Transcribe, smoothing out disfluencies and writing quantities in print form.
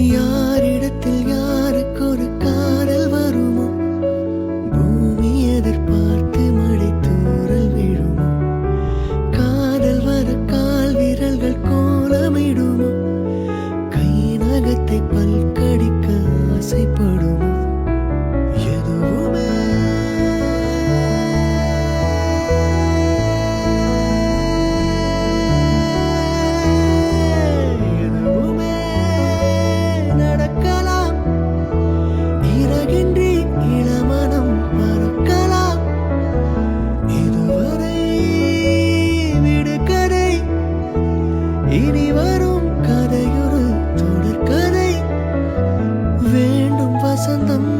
யாரிடத்தில் யாருக்கு ஒரு காதல் வருமோ, பூமி எதிர்பார்த்து மழை தூறல் விழுமோ, காதல் வர கால் விரல்கள் கோலமிடுமோ, கை நகத்தை பல்கடிக்க ஆசைப்படுமோ, எதுவுமே இளமனம் மறக்கலாம். இதுவரை விடுகதை, இனி வரும் கதையொரு தொடர்கதை. வேண்டும் வசந்தம்